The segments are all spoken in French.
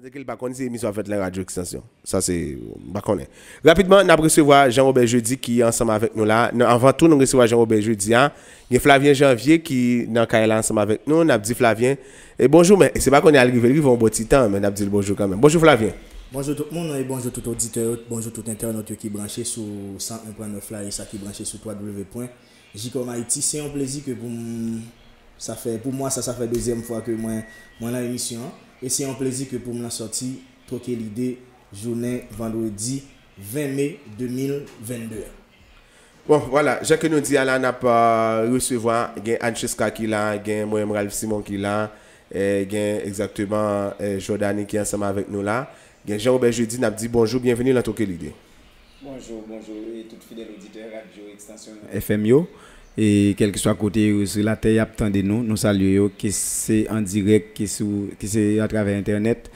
C'est qu'il pas connaît émission fait la radio extension. Ça c'est pas connaît. Rapidement, nous recevoir Jean-Robert Jeudi qui est ensemble avec nous là. Avant tout nous recevoir Jean-Robert Jeudi hein. Il y a Flavien Janvier qui dans Kaila ensemble avec nous. N'a dit Flavien et bonjour mais c'est pas qu'on est arrivé il va un bon petit temps mais n'a dit bonjour quand même. Bonjour Flavien. Bonjour tout le monde et bonjour tout auditeur, bonjour tout internaute qui est branché sur 101.9 là et ça qui est branché sur www.jcom Haïti. C'est un plaisir que pour moi ça fait deuxième fois que moi dans l'émission et c'est un plaisir que pour me sorti troquer l'idée journée vendredi 20 mai 2022. Bon, voilà, Jacques nous dit, là, n'a pas recevoir, il y a Ancheska qui là, il y a moi-même Ralph Simon qui là, il y a exactement Jordani qui est ensemble avec nous là. Il y a Jean-Robert Jeudi, n'a dit bonjour, bienvenue dans Troquer l'idée. Bonjour, et tout fidèle auditeur Radio Extension FMio. Et quel que soit côté sur la terre, attendez nous saluons que c'est en direct, que c'est à travers internet.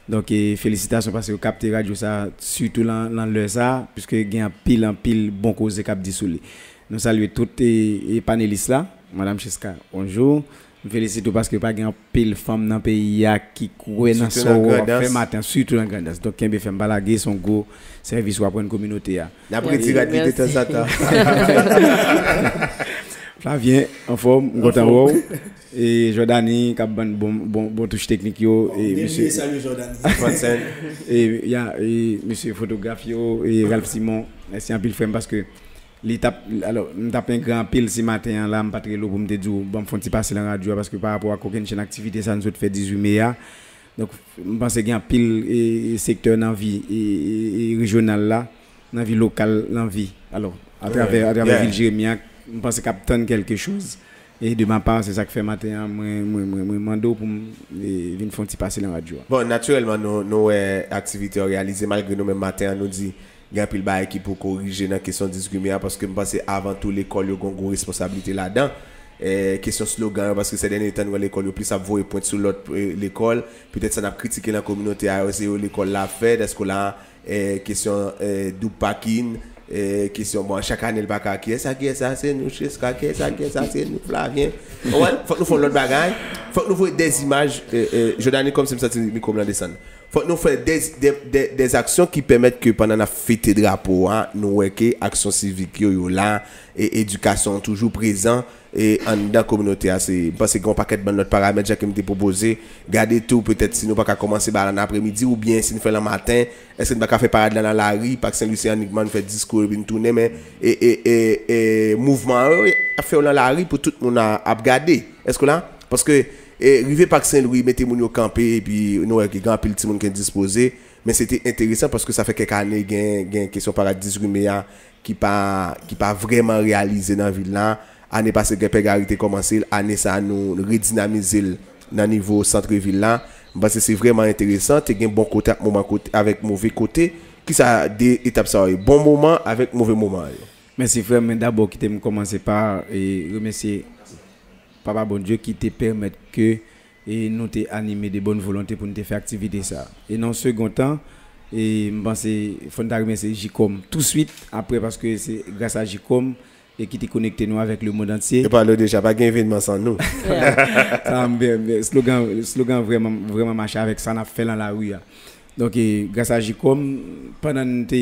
Donc félicitations parce que vous captez radio ça surtout dans l'heure ça puisque il y a en pile bon cause cap dit sous lui. Nous saluons toutes les panélistes là, madame Cheska. Bonjour. Nous félicitons parce que pas gain pile femme dans pays qui courait dans son fait matin surtout dans grandesse. Donc Kembe fait balaguer son go service pour une communauté là. D'après tirade de temps en temps. Flavien en forme, content et Jordani qui a bon touche technique yo et monsieur salut Jordani. Et il y a monsieur photographe yo et Ralph Simon, c'est un pile frère parce que alors nous tape un grand pile ce matin là pas très lourd pour me dire bon font passer la radio parce que par rapport à aucune chaîne activité ça nous fait 18 mai donc je pense qu'il y a un pile secteur dans vie et régional là dans vie locale dans vie alors à travers ville Jérémia je pense qu'il quelque chose et de ma part c'est ça que fait matin moi mando pour venir font passer la radio. Bon naturellement nos activités réalisées malgré nous même matin nous dit il y a un pile bail qui pour corriger dans question discrimination parce que je pense avant tout l'école a une responsabilité là-dedans. Question slogan parce que ces derniers temps l'école plus ça voit point sur l'autre l'école peut-être ça n'a critiqué la communauté c'est l'école l'a fait est-ce que là question du parking question bon chaque année le bac qui est ça c'est nous chez ça c'est nous Flavien ouais faut nous faire l'autre bagaille faut nous voir des images je donne comme ça me micro blanc descendre faut nous faire des actions qui permettent que pendant la fête drapeau nous que action civique yo là et éducation toujours présent et en dans communauté c'est parce que un paquet de notre paramètres que me proposé garder tout peut-être si nous pas commencer dans l'après-midi ou bien si nous fait le matin est-ce que nous pas faire parade dans la rue Parc Saint-Lucien uniquement fait discours et tourner mais et mouvement a fait dans la rue pour tout le monde à regarder est-ce que là parce que river Parc Saint-Louis mettez moun yo camper et puis nous avec grand pile petit monde qui disposé mais c'était intéressant parce que ça fait quelques années gain question parade 18 mai qui pas vraiment réalisé dans ville là année passée que pégarité commencé année ça nous redynamiser dans niveau centre-ville là parce que c'est vraiment intéressant tu gain bon côté avec mauvais côté qui ça des étapes ça bon moment avec mauvais moment. Merci frère mais d'abord qui me commencer par remercier Papa bon Dieu qui te permet que nous te animer de bonne volonté pour nous faire activité ça et dans second temps et je pense faut remercier Jcom tout de suite après parce que c'est grâce à Jcom et qui te connecté nous avec le monde entier. Et parle déjà pas gain événement sans nous. Ça slogan vraiment marché avec ça n'a fait dans la rue. Donc grâce à Jcom pendant notre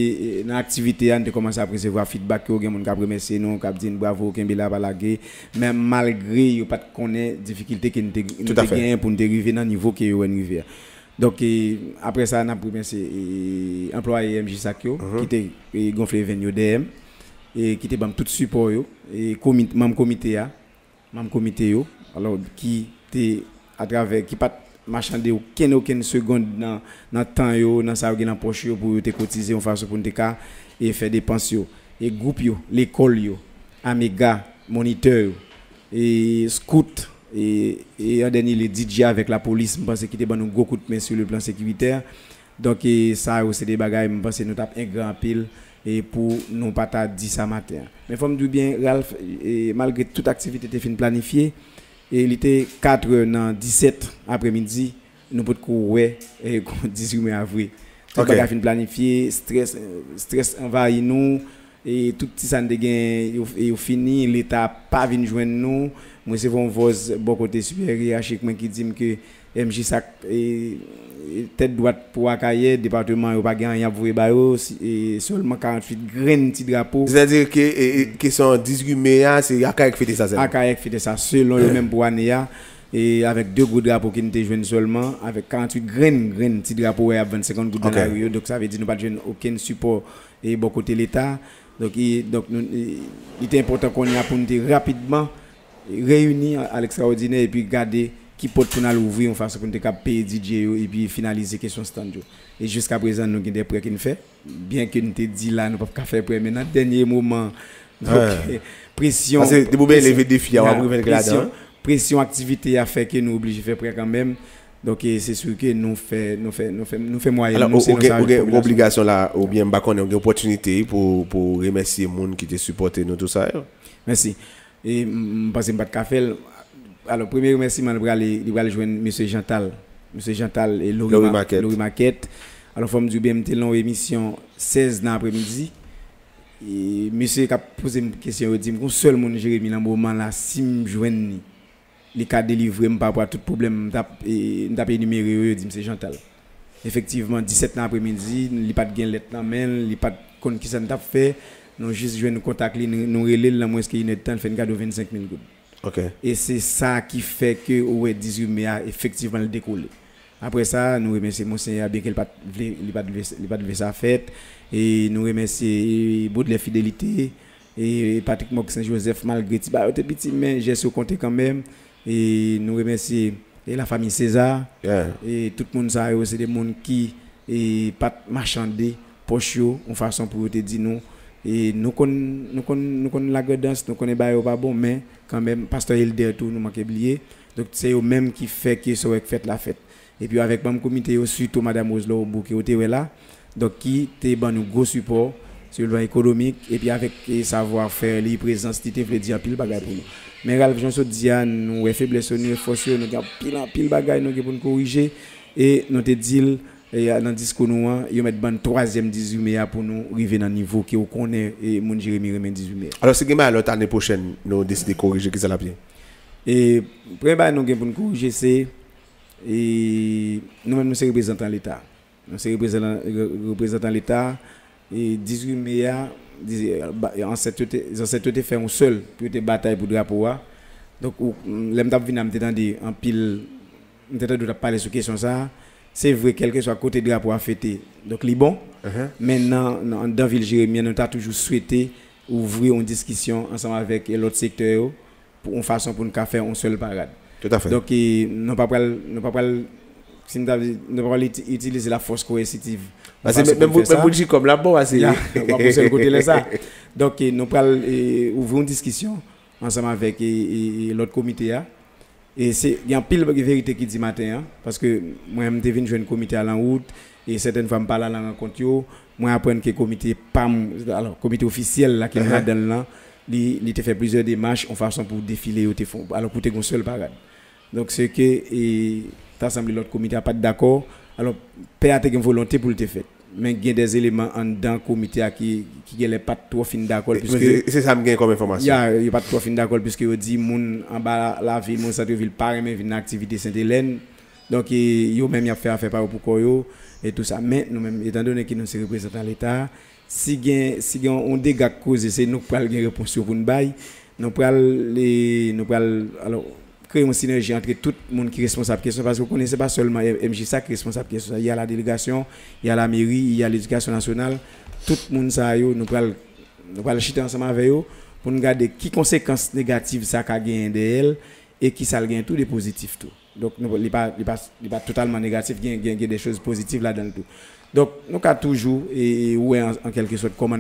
activité on a commencé à recevoir feedback que monde qui remercier nous qui dit bravo Kembela balaguer même malgré yo pas connaît difficulté que nous gain pour nous arriver dans niveau que yo arriver. Donc après ça on a remercié employé MJ Sakyo qui était gonflé venio DM et qui était bam tout support yo et membre comité yo alors qui était à travers qui pas marchander aucune seconde dans temps yo dans ça dans poche yo pour te cotiser en façon pour te cas et faire dépenses yo et groupe yo l'école yo Amiga moniteur et scout et en dernier les DJ avec la police je pense qu'il était bon un gros coup de main sur le plan sécuritaire donc ça c'est des bagages je pense nous tape un grand pile et pour nous pas t'a dit ça matin mais faut me dire bien Ralph malgré toute activité était fin planifiée et il était 4h dans 17 après-midi nous peut courir et 18 mai avril tout pas fin planifié stress envahit nous et tout petit ça de gain et fini l'état pas vinn joindre nous moi c'est une voix bon côté super hiérarchique qui dit que MJ ça tête droite pour Akaye département yo pas gagné avoué ba yo et seulement 48 graines petit drapeau. C'est-à-dire que sont 18 mai c'est Akaye qui fait ça. Akaye qui fait ça selon le même pour année et avec 2 gros drapeaux qui n'étaient joués seulement avec 48 graines petit drapeau à 25 gouttes dans la rue, donc ça veut dire nous pas jouer aucun support et bon côté l'état. Donc il était important qu'on y a pour nous rapidement réunir à l'extraordinaire et puis garder qui peut pour nous ouvrir en façon pour nous payer DJ et puis finaliser question stand. Et jusqu'à présent nous avons des prêts qu'on fait, bien que nous te dit là nous pas faire prêt maintenant dernier moment. Donc pression parce que vous avez lever défi à pression activité a fait que nous obligés de faire prêt quand même. Donc c'est sûr que nous fait moyen. Alors une obligation là ou bien une opportunité pour remercier les gens qui te supporté nous tout ça. Merci. Et parce que pas de café. Alors premier remerciement il va joindre monsieur Jantal et Laurie Maquette. Alors faut me dire bien m'était long émission 16 dans l'après-midi. Et monsieur qui a posé une question il dit mon seul monde Jérémy dans moment là si me joindre les cas délivrés par rapport à tout problème m't'a énuméré dit monsieur Jantal. Effectivement 17 dans l'après-midi, il pas de gain lettre dans main, il pas connait qui ça t'a fait, nous juste joindre contact nous relais là moins qu'il y a temps fait un cadeau 25 000 gouttes. OK. Et c'est ça qui fait que ouais 18 mai a effectivement le décoller. Après ça, nous remercions monseigneur bien qu'il pas de sa fête et nous remercions Baudelaire Fidélité et Patrick Mock Saint-Joseph malgré petit mais j'ai su compter quand même et nous remercions et la famille César et tout le monde ça c'est des monde qui et pas marchander poche en façon pour te dire nous et nous connaissons la guidance nous connaissons pas bon mais quand même pasteur Hilder tout nous manque oublier donc c'est eux même qui fait que ça fait la fête et puis avec même comité surtout madame Roselo qui était là donc qui était ban nous gros support sur le plan économique et puis avec savoir-faire les présence qui te veut dire pile bagaille pour nous mais Ralph Jonso dit nous faiblesse nous force nous pile bagaille nous pour nous corriger et nous te dit et dans discours nous yo mettre ban 3e 18 mai pour nous arriver dans niveau qui on connaît et mon Jérémy remet 18 mai. Alors c'est que l'autre année prochaine nous décider corriger qui ça la bien. Et premier nous pour nous corriger c'est et nous-mêmes nous sommes représentants de l'État. Nous sommes représentants de l'État et 18 mai en cette fait un seul pour te bataille pour drapeau. Donc l'aime t'a venir m'entendre en pile m'entendre de parler sur question ça. C'est vrai quel que soit côté drapeau à fêter. Donc les bon. Maintenant dans ville Jérémie nous t'a toujours souhaité ouvrir une discussion ensemble avec l'autre secteur pour une façon pour nous faire une seule parade. Tout à fait. Donc nous pas utiliser la force coercitive. Parce que même pour dire comme là bon c'est on va pousser le côté là ça. Donc nous pas ouvrir une discussion ensemble avec l'autre comité et c'est il y a un pile de vérité qui dit matin parce que moi même devine jouer un comité à la route et certaines fois me parler à la rencontre moi apprendre que comité alors comité officiel là qui est là dedans là il te fait plusieurs démarches en façon pour défiler alors pour te une seule parade. Donc c'est que t'assemblée l'autre comité a pas d'accord alors PA a une volonté pour le te faire mais il y a des éléments en dedans comité qui est pas trop fin d'accord puisque c'est ça me gagne comme information. Il y a pas trop fin d'accord puisque on dit moun en bas la ville mon centre ville pas même une activité Sainte-Hélène donc yo même y a fait affaire par pour koyo et tout ça mais nous même étant donné que nous sommes représentants de l'État si on dégâts causé c'est nous pral une réponse pour nous bail nous pral alors créer une synergie entre tout le monde qui est responsable question parce que vous connaissez pas seulement MJSA qui est responsable question il y a la délégation il y a la mairie il y a l'éducation nationale tout le monde ça yo nous pral chiter ensemble avec eux pour nous regarder qui conséquences négatives ça a gagné d'elle et qui ça gagne tout des positifs tout donc il pas totalement négatif il y a des choses positives là dedans tout donc nous avons toujours en quelque sorte comment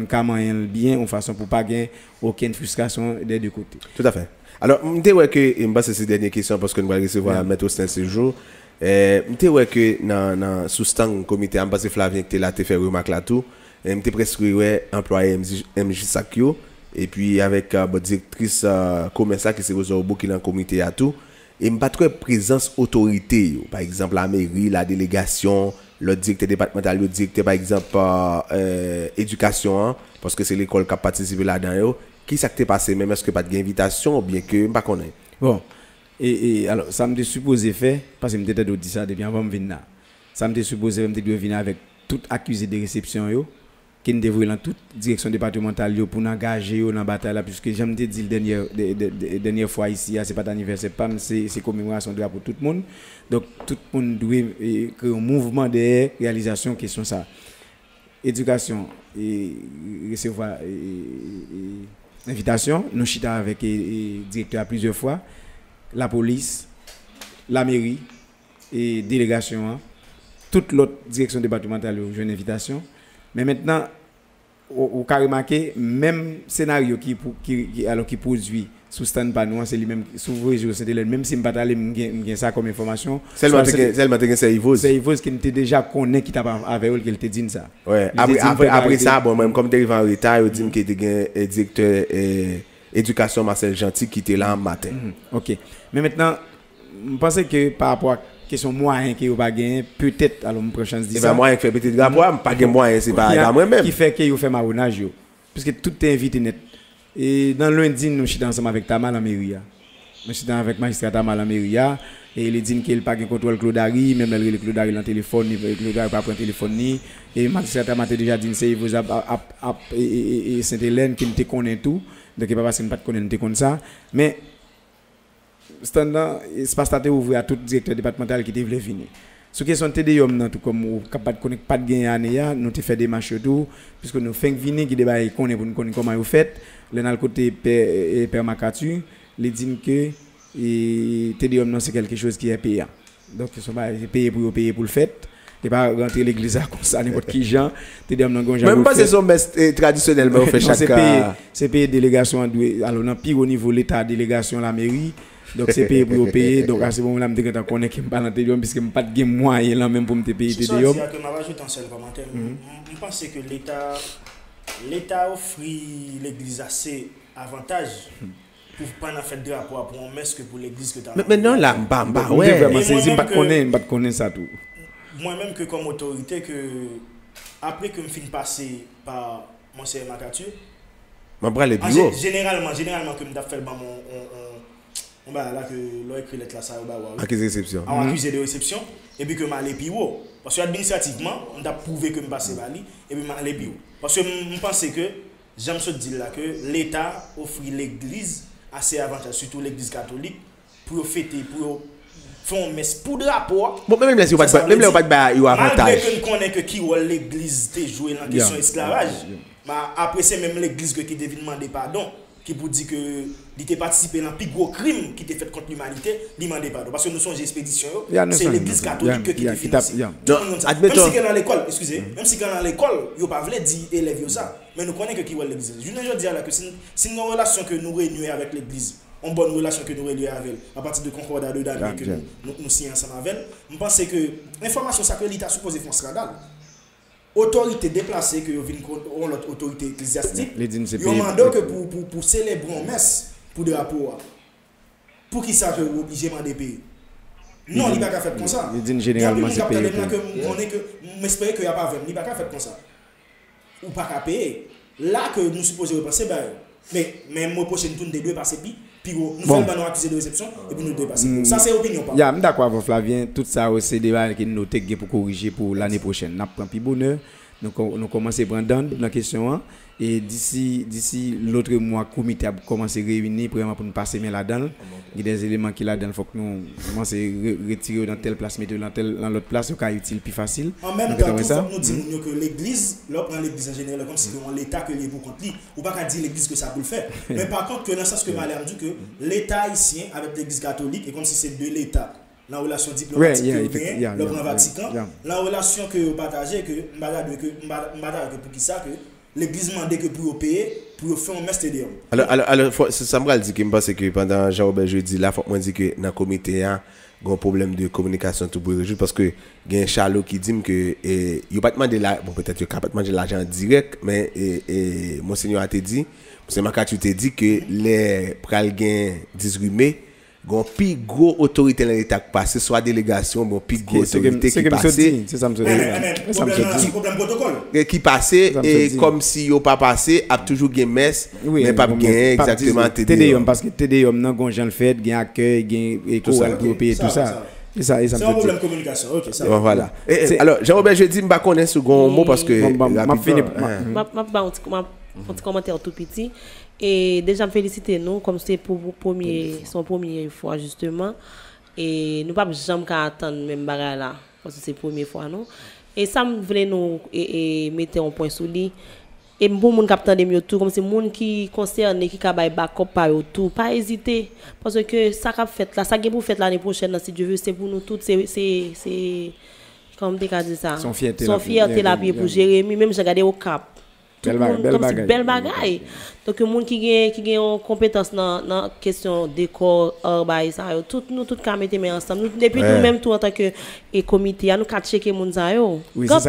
bien en façon pour pas gagner aucune frustration des deux côtés. Tout à fait. Alors m'te ouais que c'est ces dernières questions parce que nous allons recevoir maître Austin ce jour. M'te ouais que dans sous stand comité ambassade Flavien qui là te fait remarque là tout m'te presque ouais employé MJ Sakio et puis avec directrice commerciale qui c'est Rosorbo qui dans comité à tout et m'pas trop présence autorité par exemple la mairie la délégation le directeur départemental le directeur par exemple éducation parce que c'est l'école qui a participé là-dedans qui ça t'est passé même est-ce que pas d'invitation ou bien que pas connaît Bon, et alors, ça me supposé faire, parce que je me dit ça depuis avant de venir là. Ça me supposé venir avec tout accusé de réception, qui devrait dans toute direction départementale pour engager dans la bataille, là, puisque j'aime dit la dernière fois ici, c'est pas d'anniversaire, c'est commémoration de drapeau pour tout le monde. Donc, tout le monde doit créer un mouvement de réalisation question ça. Éducation et recevoir invitation, nous chita avec le directeur plusieurs fois, la police, la mairie et délégation, toute l'autre direction départementale ont une invitation. Mais maintenant, au cas remarqué, même scénario qui produit sous stand par nous, c'est lui-même, sous vos réseaux, c'est même si je ne pas aller, ça comme information. Seulement c'est Yvos. C'est Yvos qui était déjà connaît qui t'a avec elle, qui te dit ça. Ouais, après ça, bon, même comme tu es en retard, il dit que tu es directeur éducation Marcel Gentil qui était là en matin. OK. Mais maintenant, je pense que par rapport à question moyen qui pas gagné peut-être alors me chance dire ça. C'est moyen qui fait petit drapeau, pas gagné moyen, c'est pas moi même. Qui fait que yo fait marronnage puisque tout est invité net. Et dans lundi nous sommes ensemble avec Tama la mairie. Nous sommes avec magistrat Tama la mairie et il dit qu'il pas de contrôle Claudari, même le Claudari dans téléphone, Claudari pas prendre téléphone ni et magistrat Tama déjà dit c'est vous et Sainte-Hélène qui te connaît tout. Donc il pas parce que pas connaît comme ça, mais standard espace tâté ouvert à tout directeur départemental qui devait venir. Ce question TDIOM tout comme capable connecter pas de gain année nous te fait des marches tout puisque nous fait venir qui débat connaît pour nous connaître comment vous faites là dans le côté père Macatu les dit que TDIOM c'est quelque chose qui est payant. Donc ils sont pas payés pour le fait. Et pas rentrer l'église comme ça n'importe qui gens TDIOM non gonja. Même pas c'est son traditionnellement on fait chaque c'est payé délégation alors dans pire au niveau l'état délégation la mairie. Donc c'est payé pour payer donc à ce moment là me dit que connais que pas dans TDIOM puisque me pas de moyen là même pour me payer TDIOM. C'est que m'a rajouté un seul commentaire. Je pense que l'état offre l'église assez avantage pour pas en faire drapeau pour un messe que pour l'église que tu as. Mais maintenant là bamba ouais c'est pas connaître ça tout. Moi-même que comme autorité que après que me fin passer par monsieur Macatu m'en bras les bureaux généralement que me fait on va là que l'on écrit lettre là ça va accusé de réception accusé de réception et puis que m'aller piro parce que administrativement on a prouvé que me passer bali et puis m'aller piro parce que je pense que j'aime se dire là que l'état offre l'église assez avantage surtout l'église catholique pour fêter pour faire un messe pour drapeau bon même là si pas de il avantage malgré que nous connaît que qui l'église te joué dans question esclavage mais après c'est même l'église qui devait demander pardon qui pour dire que il était participé dans le plus gros crime qui était fait contre l'humanité, il demandait pardon. Parce que nous sommes expédition, c'est l'église catholique qui était financée. Même si dans l'école, excusez, même si dans l'école, il n'y a pas voulu dire élève ça, mais nous connaissons que qui est l'église. Je veux dire là que si une relation que nous réunissons avec l'église, une bonne relation que nous réunissons avec elle, à partir de concordat de d'année que nous signons ensemble avec elle, je pense que l'information ça que l'État supposé faire un scandale. Autorité déplacée que l'autre autorité ecclésiastique, ils demandent que pour célébrer une messe pour des rapports, pour qui ça que vous obligez de payer. Non, il n'y a pas fait comme ça. Il dit généralement c'est payé. Je m'espère qu'il n'y a pas fait, il n'y a pas fait comme ça. Ou pas qu'à payer. Là que nous supposons repasser, mais le mois prochain, nous devons passer puis nous faisons nous accuser de réception et puis nous dépasser. Ça, c'est l'opinion. Je suis d'accord avec Flavien. Tout ça, c'est des débat qui nous avons pour corriger pour l'année prochaine. Nous prenons plus bonheur. Nous commençons à prendre la question. Et d'ici l'autre mois, le comité a commencé à réunir pour nous passer là-dedans. Il y a des éléments qui là-dedans, il faut que nous commençons à retirer dans telle place, mettre dans l'autre place, c'est utile plus facile. En même temps, nous disons que l'église, là, on prend l'église en général, comme si c'est l'État que les pour contre lui, ou pas qu'à dire l'église que ça peut le faire. Mais par contre, que dans le sens que Malem dit que l'État haïtien avec l'église catholique, et comme si c'est de l'État, la relation diplomatique le Grand Vatican, la relation que vous partagez, que pour qui ça, que l'église demande que pour payer, pour faire un messe TDIOM. Alors, ça me dit que je pense que pendant Jean-Robert jeudi, là, il faut dire que dans le comité, il y a un problème de communication tout pour résoudre parce que il y a un Charlot qui dit que il n'y a pas demandé bon peut-être qu'il n'y a pas demandé l'argent direct, mais Monseigneur a dit, Monseigneur Macatu a dit que les pral gain 18 mai, gon plus gros autorité dans l'état qui passe soit délégation bon plus gros autorité qui passe c'est ça me dit problème protocole qui passait et comme si yo pas passé a toujours gain messe mais pas gain exactement TDIOM parce que TDIOM nan gon Jean le fait gain accueil gain école pour payer tout ça. C'est un problème de communication. OK, ça. Voilà. Alors Jean-Robert je dis m'pas connaître second mot parce que m'a un petit commentaire tout petit et déjà me féliciter nous comme c'est pour son première fois justement et nous pas jamais qu'à attendre même bagarre là parce que c'est première fois non et ça me voulait nous et mettre un point sur lui et bon moun capteur de mieux tout comme c'est moun qui concerné qui ka bay backup par tout pas hésiter parce que ça qu'a fait là ça gain pour faire l'année prochaine si Dieu veut c'est pour nous toutes c'est comme tu as dit ça son fierté la pour Jérémy même j'ai regardé au cap belle bagaille donc le monde qui gagne en compétence dans question décor bail ça tout nous tout ka mettre ensemble depuis nous même tout en tant que comité nous ka checker monde ça yo quand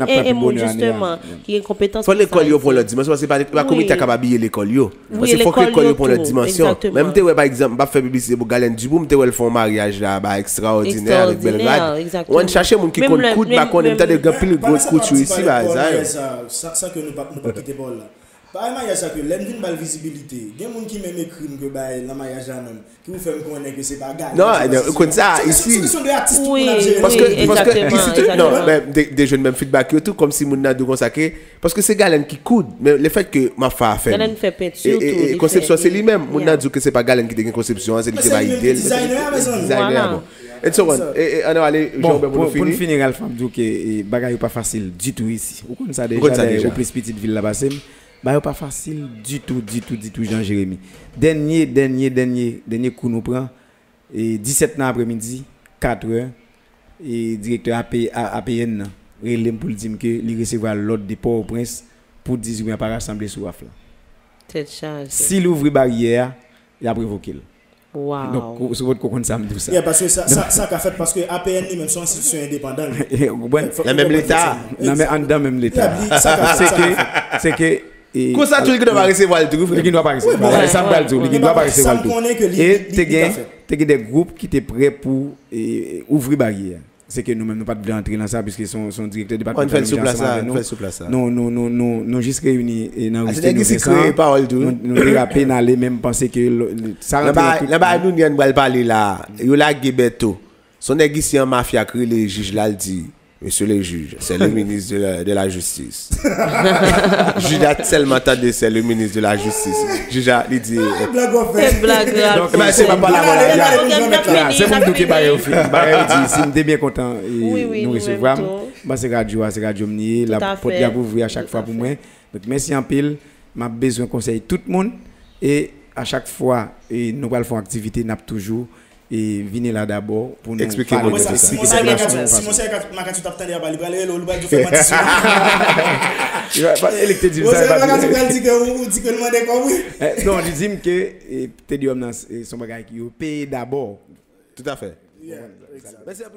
et monde justement qui a compétence faut l'école yo pour leur dimension parce que pas comité capable habiller l'école yo parce qu'il faut que l'école yo pour leur dimension même tu par exemple pas faire publicité pour Galen Duboum tu le font mariage là ba extraordinaire avec belle vague on chercher monde qui compte coude pas connaît t'as des pile gros couture ici là ça que nous pas quitter bol là. Pas mariage ça que l'aime une belle visibilité. Il y a des gens qui même écrivent que bah dans mariage même qui vous fait me connaître que c'est pas gars. Non, comme ça ici. Oui, parce que ici non, des jeunes même feedback tout comme si mon n'a de consacrer parce que c'est Galen qui coude mais le fait que ma femme fait. Galen fait peinture et conception c'est lui-même. Mon n'a dit que c'est pas Galen qui a conception, c'est lui qui va idée. Designer. Et so on on aller pour finir Alpha me dit que bagaille pas facile du tout ici. Vous connaissez ça déjà au plus petite ville là-bas. Bah pas facile du tout Jean-Jérémy. Dernier coup nous prend et 17 ans après-midi 4h et directeur APN relève pour dire que il recevoir l'ordre de Port-au-Prince pour 18 par assemblée sous afla. Tête charge. S'il ouvre barrière, il a provoqué. Wow. Donc sur votre compte ça me dit ça. Yeah, parce que ça qu'a fait parce que APN lui même son institution indépendante. Même l'État. Non mais en dedans même l'État. C'est que comment ça tu dois pas recevoir le tout il doit pas recevoir ça va le tout il doit pas recevoir le tout et tu des groupes qui étaient prêts pour ouvrir barrière c'est que nous même nous pas de entrer dans ça puisque son directeur département on fait sur place non juste réunis dans nous déraper n'aller même penser que ça là-bas nous vient va parler là yo la Gebeto son négociant mafia créé les juges là dit monsieur le juge, c'est le ministre de la Justice. Juge a tellement tardé, c'est le ministre de la Justice. Juge a dit... C'est blague. C'est pas la c'est mon qui va au film. Si nous sommes bien contents, nous recevons. C'est Radio Mnier, la porte est ouverte à chaque fois pour moi. Donc merci en pile. J'ai besoin de conseiller tout le monde. Et à chaque fois, nous allons faire activité, nous toujours... et venez là d'abord pour nous expliquer-moi ça. Si mon c'est ma carte tape tendre ba libérer le ba faire mentir. Il va pas électer dire ça. Vous dit que le monde est comme oui. Non, je dis que TDIOM son bagage qui paye d'abord. Tout à fait. Merci à